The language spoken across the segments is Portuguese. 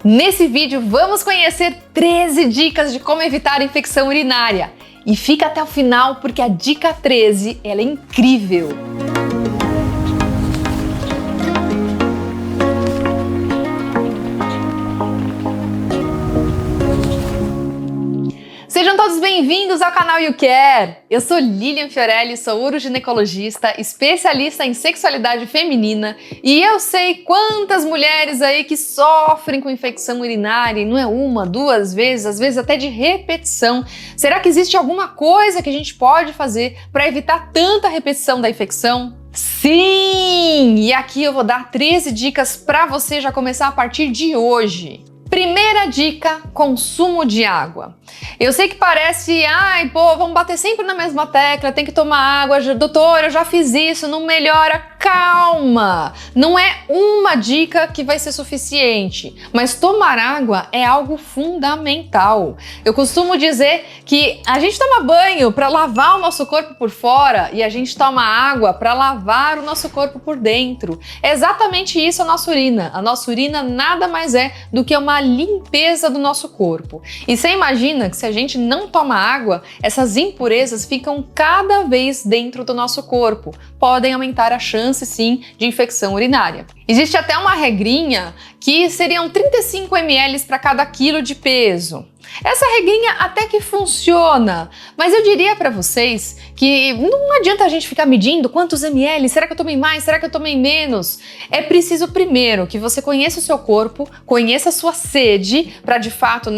Nesse vídeo vamos conhecer 13 dicas de como evitar infecção urinária. E fica até o final porque a dica 13 ela é incrível. Sejam todos bem-vindos ao canal You Care! Eu sou Lilian Fiorelli, sou uroginecologista, especialista em sexualidade feminina e eu sei quantas mulheres aí que sofrem com infecção urinária, e não é uma, duas vezes, às vezes até de repetição. Será que existe alguma coisa que a gente pode fazer para evitar tanta repetição da infecção? Sim! E aqui eu vou dar 13 dicas para você já começar a partir de hoje. Primeira dica, consumo de água. Eu sei que parece, vamos bater sempre na mesma tecla, tem que tomar água, doutor, eu já fiz isso, não melhora. Calma! Não é uma dica que vai ser suficiente, mas tomar água é algo fundamental. Eu costumo dizer que a gente toma banho para lavar o nosso corpo por fora e a gente toma água para lavar o nosso corpo por dentro. É exatamente isso a nossa urina. A nossa urina nada mais é do que uma limpeza do nosso corpo. E você imagina que se a gente não toma água, essas impurezas ficam cada vez dentro do nosso corpo. Podem aumentar a chance, sim, de infecção urinária. Existe até uma regrinha que seriam 35 ml para cada quilo de peso. Essa regrinha até que funciona, mas eu diria para vocês que não adianta a gente ficar medindo quantos ml, será que eu tomei mais, será que eu tomei menos? É preciso primeiro que você conheça o seu corpo, conheça a sua sede, para de fato,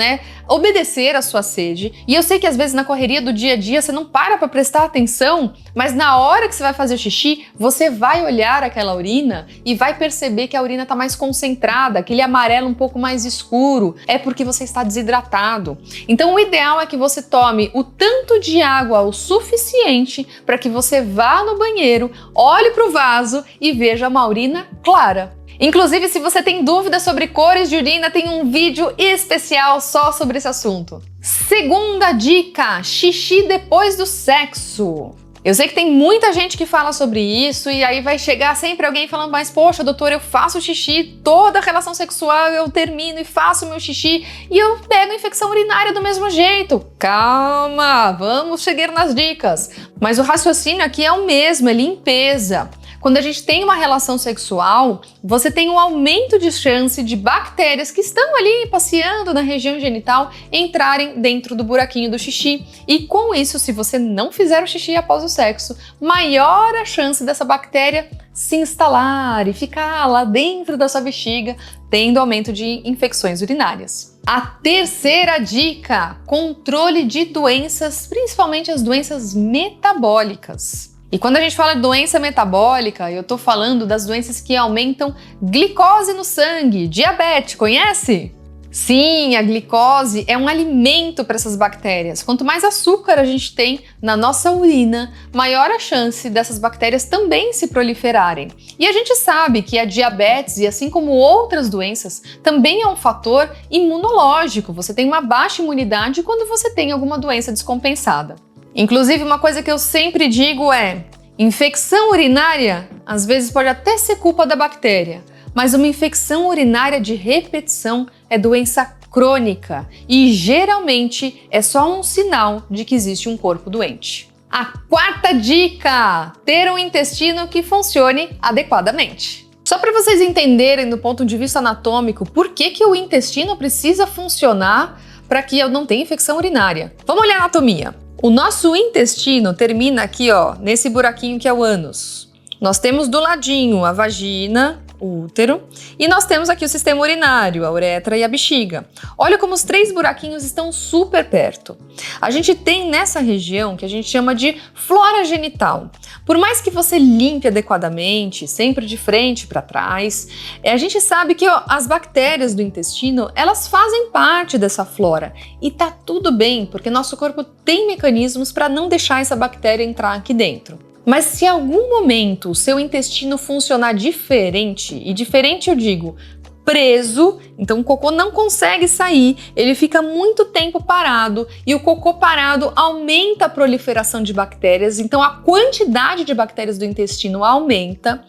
obedecer à sua sede. E eu sei que às vezes na correria do dia a dia você não para prestar atenção, mas na hora que você vai fazer o xixi, você vai olhar aquela urina e vai perceber que a urina está mais concentrada, aquele amarelo um pouco mais escuro, é porque você está desidratado. Então o ideal é que você tome o tanto de água o suficiente para que você vá no banheiro, olhe para o vaso e veja uma urina clara. Inclusive, se você tem dúvidas sobre cores de urina, tem um vídeo especial só sobre esse assunto. Segunda dica, xixi depois do sexo. Eu sei que tem muita gente que fala sobre isso e aí vai chegar sempre alguém falando, mas poxa, doutor, eu faço xixi, toda relação sexual eu termino e faço meu xixi e eu pego infecção urinária do mesmo jeito. Calma, vamos chegar nas dicas. Mas o raciocínio aqui é o mesmo, é limpeza. Quando a gente tem uma relação sexual, você tem um aumento de chance de bactérias que estão ali passeando na região genital entrarem dentro do buraquinho do xixi. E com isso, se você não fizer o xixi após o sexo, maior a chance dessa bactéria se instalar e ficar lá dentro da sua bexiga, tendo aumento de infecções urinárias. A terceira dica, controle de doenças, principalmente as doenças metabólicas. E quando a gente fala de doença metabólica, eu tô falando das doenças que aumentam glicose no sangue, diabetes, conhece? Sim, a glicose é um alimento para essas bactérias. Quanto mais açúcar a gente tem na nossa urina, maior a chance dessas bactérias também se proliferarem. E a gente sabe que a diabetes, e assim como outras doenças, também é um fator imunológico. Você tem uma baixa imunidade quando você tem alguma doença descompensada. Inclusive, uma coisa que eu sempre digo é: infecção urinária às vezes pode até ser culpa da bactéria, mas uma infecção urinária de repetição é doença crônica e geralmente é só um sinal de que existe um corpo doente. A quarta dica: ter um intestino que funcione adequadamente. Só para vocês entenderem do ponto de vista anatômico por que o intestino precisa funcionar para que eu não tenha infecção urinária. Vamos olhar a anatomia. O nosso intestino termina aqui, nesse buraquinho que é o ânus. Nós temos do ladinho a vagina, o útero, e nós temos aqui o sistema urinário, a uretra e a bexiga. Olha como os três buraquinhos estão super perto. A gente tem nessa região que a gente chama de flora genital. Por mais que você limpe adequadamente, sempre de frente para trás, a gente sabe que as bactérias do intestino, elas fazem parte dessa flora. E tá tudo bem, porque nosso corpo tem mecanismos para não deixar essa bactéria entrar aqui dentro. Mas se em algum momento o seu intestino funcionar diferente, e diferente eu digo preso, então o cocô não consegue sair, ele fica muito tempo parado e o cocô parado aumenta a proliferação de bactérias, então a quantidade de bactérias do intestino aumenta.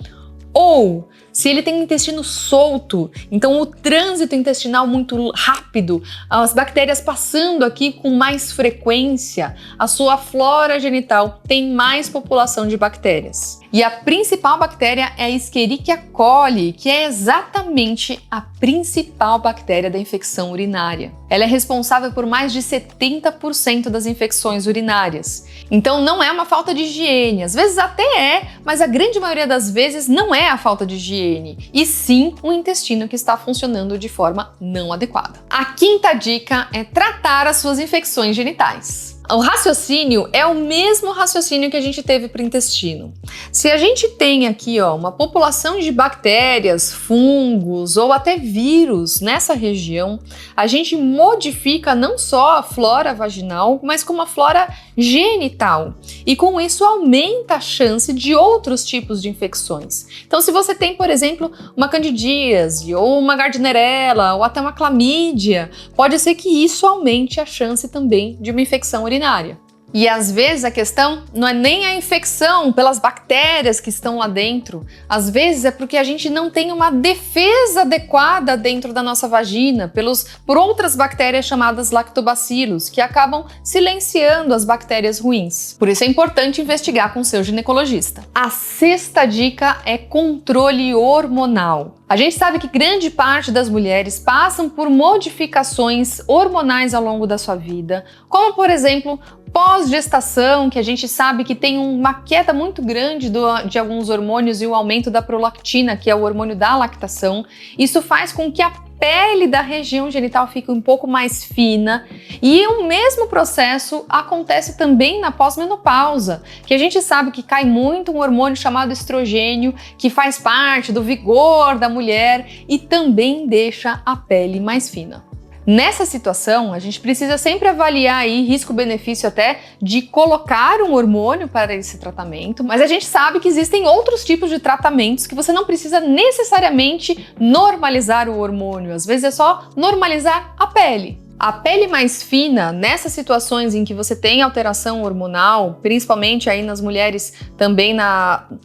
Ou Se ele tem intestino solto, então o trânsito intestinal muito rápido, as bactérias passando aqui com mais frequência, a sua flora genital tem mais população de bactérias. E a principal bactéria é a Escherichia coli, que é exatamente a principal bactéria da infecção urinária. Ela é responsável por mais de 70% das infecções urinárias. Então não é uma falta de higiene, às vezes até é, mas a grande maioria das vezes não é a falta de higiene, e sim o intestino que está funcionando de forma não adequada. A quinta dica é tratar as suas infecções genitais. O raciocínio é o mesmo raciocínio que a gente teve para o intestino. Se a gente tem aqui uma população de bactérias, fungos ou até vírus nessa região, a gente modifica não só a flora vaginal, mas como a flora genital. E com isso aumenta a chance de outros tipos de infecções. Então, se você tem, por exemplo, uma candidíase ou uma gardnerella ou até uma clamídia, pode ser que isso aumente a chance também de uma infecção urinária. E às vezes a questão não é nem a infecção pelas bactérias que estão lá dentro, às vezes é porque a gente não tem uma defesa adequada dentro da nossa vagina por outras bactérias chamadas lactobacilos, que acabam silenciando as bactérias ruins. Por isso é importante investigar com o seu ginecologista. A sexta dica é controle hormonal. A gente sabe que grande parte das mulheres passam por modificações hormonais ao longo da sua vida, como por exemplo, pós-gestação, que a gente sabe que tem uma queda muito grande de alguns hormônios e o aumento da prolactina, que é o hormônio da lactação. Isso faz com que a pele da região genital fique um pouco mais fina, e o mesmo processo acontece também na pós-menopausa, que a gente sabe que cai muito um hormônio chamado estrogênio, que faz parte do vigor da mulher e também deixa a pele mais fina. Nessa situação, a gente precisa sempre avaliar aí risco-benefício até de colocar um hormônio para esse tratamento, mas a gente sabe que existem outros tipos de tratamentos que você não precisa necessariamente normalizar o hormônio, às vezes é só normalizar a pele. A pele mais fina, nessas situações em que você tem alteração hormonal, principalmente aí nas mulheres também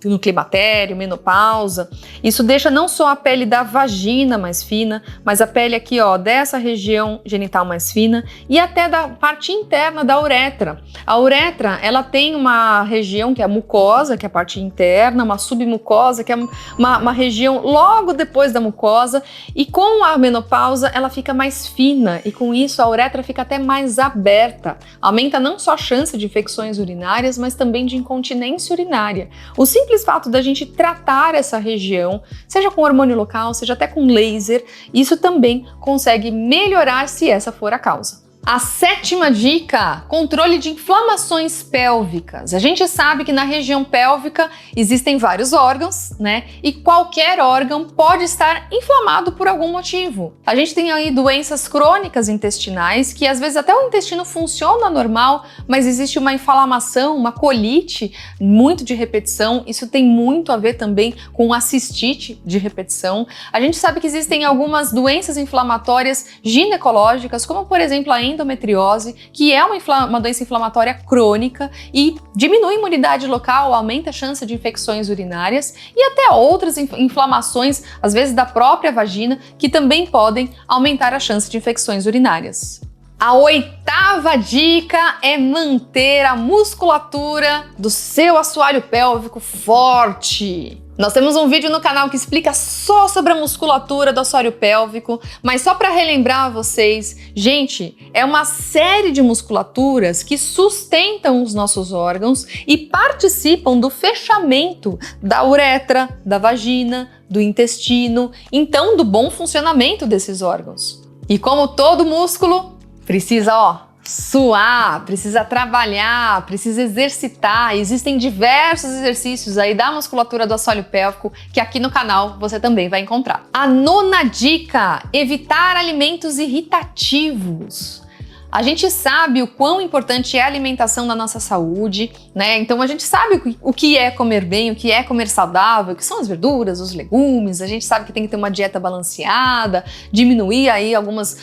no climatério, menopausa, isso deixa não só a pele da vagina mais fina, mas a pele aqui dessa região genital mais fina e até da parte interna da uretra. A uretra, ela tem uma região que é a mucosa, que é a parte interna, uma submucosa, que é uma região logo depois da mucosa, e com a menopausa ela fica mais fina e com isso a uretra fica até mais aberta, aumenta não só a chance de infecções urinárias, mas também de incontinência urinária. O simples fato da gente tratar essa região, seja com hormônio local, seja até com laser, isso também consegue melhorar se essa for a causa. A sétima dica, controle de inflamações pélvicas. A gente sabe que na região pélvica existem vários órgãos, né? E qualquer órgão pode estar inflamado por algum motivo. A gente tem aí doenças crônicas intestinais, que às vezes até o intestino funciona normal, mas existe uma inflamação, uma colite muito de repetição. Isso tem muito a ver também com a cistite de repetição. A gente sabe que existem algumas doenças inflamatórias ginecológicas, como por exemplo a endometriose, que é uma doença inflamatória crônica e diminui a imunidade local, aumenta a chance de infecções urinárias e até outras inflamações, às vezes da própria vagina, que também podem aumentar a chance de infecções urinárias. A oitava dica é manter a musculatura do seu assoalho pélvico forte. Nós temos um vídeo no canal que explica só sobre a musculatura do assoalho pélvico, mas só para relembrar a vocês, gente, é uma série de musculaturas que sustentam os nossos órgãos e participam do fechamento da uretra, da vagina, do intestino, então do bom funcionamento desses órgãos. E como todo músculo, precisa, suar, precisa trabalhar, precisa exercitar. Existem diversos exercícios aí da musculatura do assoalho pélvico que aqui no canal você também vai encontrar. A nona dica, evitar alimentos irritativos. A gente sabe o quão importante é a alimentação na nossa saúde, né? Então a gente sabe o que é comer bem, o que é comer saudável, o que são as verduras, os legumes, a gente sabe que tem que ter uma dieta balanceada, diminuir aí alguns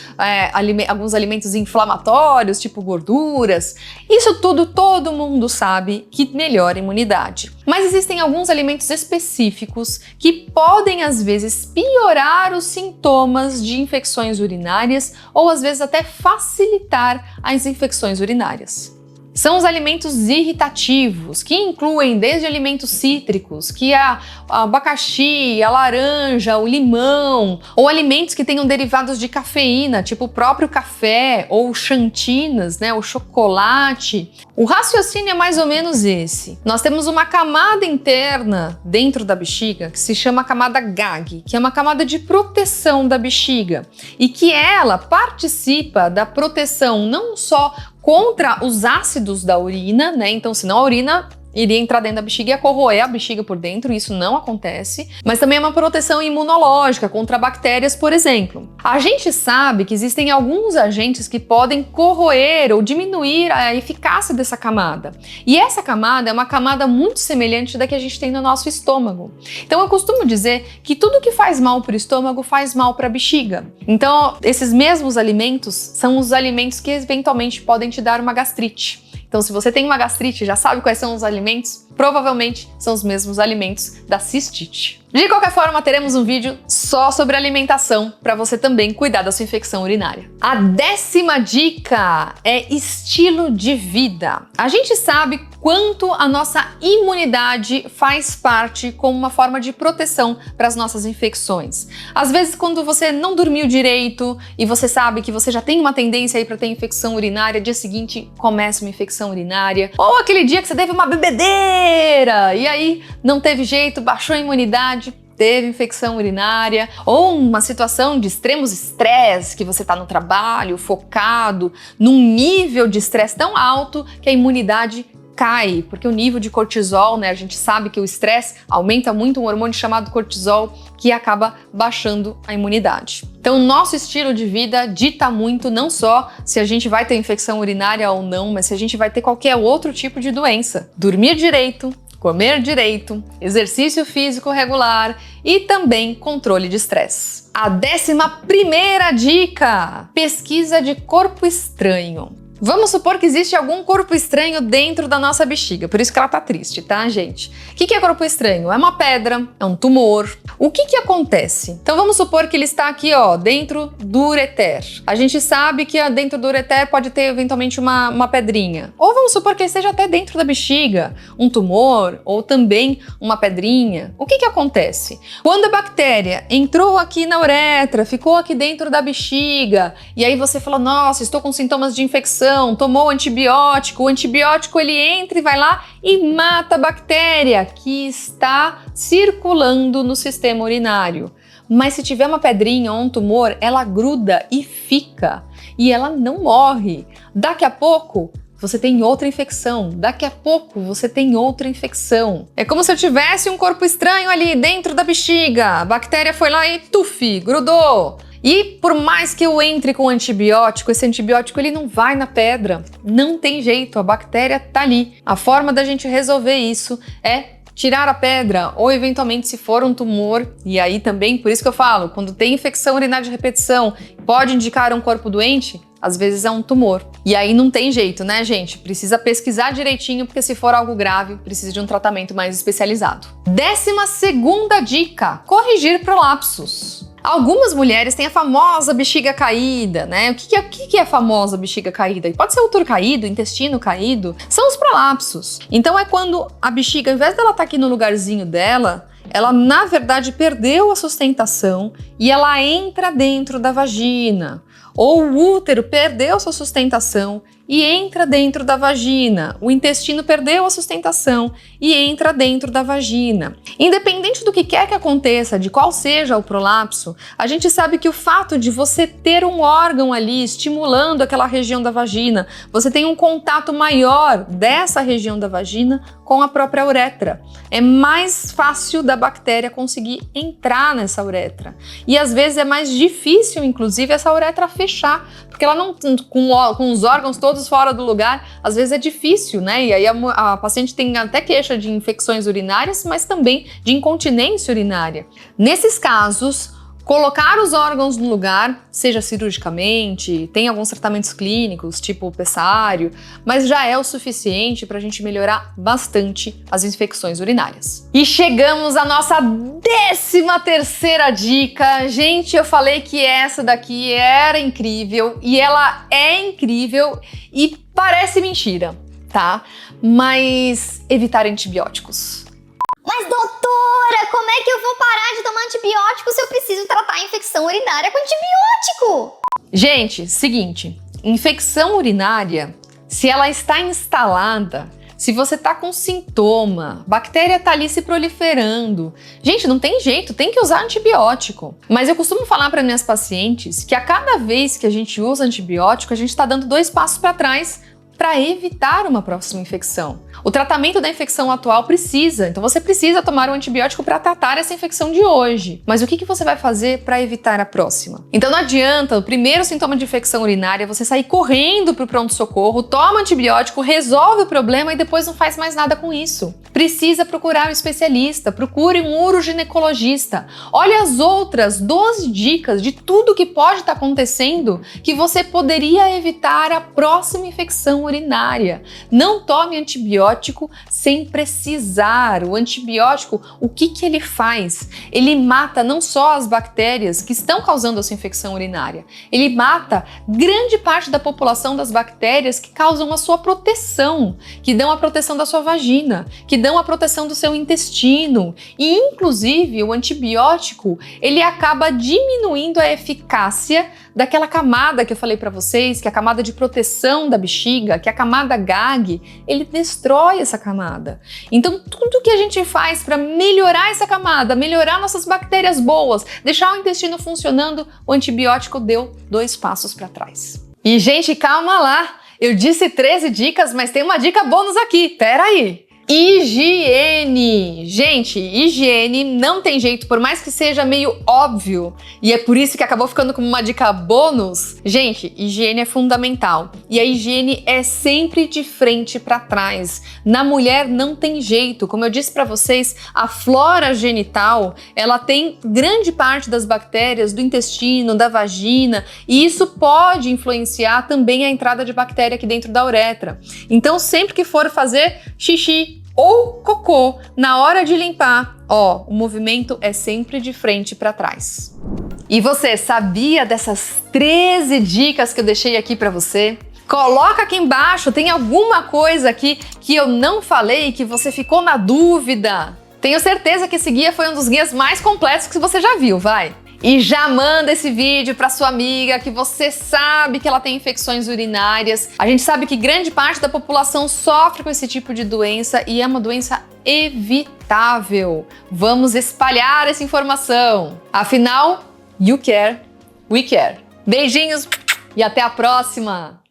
alimentos inflamatórios, tipo gorduras. Isso tudo todo mundo sabe que melhora a imunidade. Mas existem alguns alimentos específicos que podem, às vezes, piorar os sintomas de infecções urinárias ou, às vezes, até facilitar as infecções urinárias. São os alimentos irritativos, que incluem desde alimentos cítricos, que é o abacaxi, a laranja, o limão, ou alimentos que tenham derivados de cafeína, tipo o próprio café, ou xantinas, né, o chocolate. O raciocínio é mais ou menos esse. Nós temos uma camada interna dentro da bexiga que se chama camada GAG, que é uma camada de proteção da bexiga, e que ela participa da proteção não só contra os ácidos da urina, né? Então, senão a urina iria entrar dentro da bexiga e ia corroer a bexiga por dentro, isso não acontece. Mas também é uma proteção imunológica contra bactérias, por exemplo. A gente sabe que existem alguns agentes que podem corroer ou diminuir a eficácia dessa camada. E essa camada é uma camada muito semelhante da que a gente tem no nosso estômago. Então eu costumo dizer que tudo que faz mal para o estômago faz mal para a bexiga. Então esses mesmos alimentos são os alimentos que eventualmente podem te dar uma gastrite. Então, se você tem uma gastrite, já sabe quais são os alimentos? Provavelmente são os mesmos alimentos da cistite. De qualquer forma, teremos um vídeo só sobre alimentação para você também cuidar da sua infecção urinária. A 10ª dica é estilo de vida. A gente sabe quanto a nossa imunidade faz parte como uma forma de proteção para as nossas infecções. Às vezes, quando você não dormiu direito e você sabe que você já tem uma tendência aí para ter infecção urinária, dia seguinte começa uma infecção urinária, ou aquele dia que você teve uma bebedeira e aí não teve jeito, baixou a imunidade, teve infecção urinária, ou uma situação de extremos estresse, que você está no trabalho, focado, num nível de estresse tão alto que a imunidade cai, porque o nível de cortisol, né, a gente sabe que o estresse aumenta muito um hormônio chamado cortisol, que acaba baixando a imunidade. Então, o nosso estilo de vida dita muito não só se a gente vai ter infecção urinária ou não, mas se a gente vai ter qualquer outro tipo de doença. Dormir direito, comer direito, exercício físico regular e também controle de estresse. A 11ª dica: pesquisa de corpo estranho. Vamos supor que existe algum corpo estranho dentro da nossa bexiga, por isso que ela tá triste, tá, gente? O que é corpo estranho? É uma pedra, é um tumor. O que acontece? Então vamos supor que ele está aqui, ó, dentro do ureter. A gente sabe que dentro do ureter pode ter eventualmente uma pedrinha. Ou vamos supor que ele esteja até dentro da bexiga, um tumor ou também uma pedrinha. O que acontece? Quando a bactéria entrou aqui na uretra, ficou aqui dentro da bexiga, e aí você falou, nossa, estou com sintomas de infecção, tomou antibiótico, o antibiótico ele entra e vai lá e mata a bactéria que está circulando no sistema urinário. Mas se tiver uma pedrinha ou um tumor, ela gruda e fica, e ela não morre. Daqui a pouco você tem outra infecção, daqui a pouco você tem outra infecção. É como se eu tivesse um corpo estranho ali dentro da bexiga, a bactéria foi lá e tuf, grudou. E por mais que eu entre com antibiótico, esse antibiótico ele não vai na pedra, não tem jeito, a bactéria tá ali. A forma da gente resolver isso é tirar a pedra ou eventualmente se for um tumor, e aí também, por isso que eu falo, quando tem infecção urinária de repetição, pode indicar um corpo doente, às vezes é um tumor. E aí não tem jeito, né, gente? Precisa pesquisar direitinho, porque se for algo grave, precisa de um tratamento mais especializado. 12ª dica: corrigir prolapsos. Algumas mulheres têm a famosa bexiga caída, né? O que é a famosa bexiga caída? Pode ser útero caído, intestino caído. São os prolapsos. Então é quando a bexiga, ao invés dela estar aqui no lugarzinho dela, ela na verdade perdeu a sustentação e ela entra dentro da vagina. Ou o útero perdeu sua sustentação e entra dentro da vagina. O intestino perdeu a sustentação e entra dentro da vagina. Independente do que quer que aconteça, de qual seja o prolapso, a gente sabe que o fato de você ter um órgão ali estimulando aquela região da vagina, você tem um contato maior dessa região da vagina com a própria uretra. É mais fácil da bactéria conseguir entrar nessa uretra. E às vezes é mais difícil, inclusive, essa uretra fechar, porque ela não, com os órgãos todos fora do lugar, às vezes é difícil, né? E aí a paciente tem até queixa de infecções urinárias, mas também de incontinência urinária. Nesses casos, colocar os órgãos no lugar, seja cirurgicamente, tem alguns tratamentos clínicos, tipo o pessário, mas já é o suficiente para a gente melhorar bastante as infecções urinárias. E chegamos à nossa 13ª dica. Gente, eu falei que essa daqui era incrível, e ela é incrível e parece mentira, tá? Mas evitar antibióticos. Mas doutora, como é que eu vou parar de tomar antibiótico se eu preciso tratar a infecção urinária com antibiótico? Gente, seguinte, infecção urinária, se ela está instalada, se você tá com sintoma, bactéria tá ali se proliferando, gente, não tem jeito, tem que usar antibiótico. Mas eu costumo falar para minhas pacientes que a cada vez que a gente usa antibiótico, a gente está dando 2 passos para trás para evitar uma próxima infecção. O tratamento da infecção atual precisa, então você precisa tomar um antibiótico para tratar essa infecção de hoje. Mas o que você vai fazer para evitar a próxima? Então não adianta, o primeiro sintoma de infecção urinária, você sair correndo para o pronto-socorro, toma antibiótico, resolve o problema e depois não faz mais nada com isso. Precisa procurar um especialista, procure um uroginecologista. Olha as outras 12 dicas de tudo que pode estar acontecendo que você poderia evitar a próxima infecção urinária. Não tome antibiótico sem precisar. O antibiótico, o que ele faz? Ele mata não só as bactérias que estão causando essa infecção urinária, ele mata grande parte da população das bactérias que causam a sua proteção, que dão a proteção da sua vagina, que dão a proteção do seu intestino. E, inclusive, o antibiótico, ele acaba diminuindo a eficácia daquela camada que eu falei para vocês, que é a camada de proteção da bexiga, que é a camada GAG, ele destrói essa camada. Então, tudo que a gente faz para melhorar essa camada, melhorar nossas bactérias boas, deixar o intestino funcionando, o antibiótico deu 2 passos para trás. E, gente, calma lá! Eu disse 13 dicas, mas tem uma dica bônus aqui. Pera aí! Higiene! Gente, higiene não tem jeito, por mais que seja meio óbvio, e é por isso que acabou ficando como uma dica bônus. Gente, higiene é fundamental, e a higiene é sempre de frente para trás. Na mulher não tem jeito, como eu disse para vocês, a flora genital, ela tem grande parte das bactérias do intestino, da vagina, e isso pode influenciar também a entrada de bactéria aqui dentro da uretra. Então, sempre que for fazer xixi ou cocô, na hora de limpar, ó, o movimento é sempre de frente para trás. E você sabia dessas 13 dicas que eu deixei aqui para você? Coloca aqui embaixo, tem alguma coisa aqui que eu não falei, que você ficou na dúvida? Tenho certeza que esse guia foi um dos guias mais completos que você já viu, vai! E já manda esse vídeo para sua amiga que você sabe que ela tem infecções urinárias. A gente sabe que grande parte da população sofre com esse tipo de doença e é uma doença evitável. Vamos espalhar essa informação. Afinal, you care, we care. Beijinhos e até a próxima!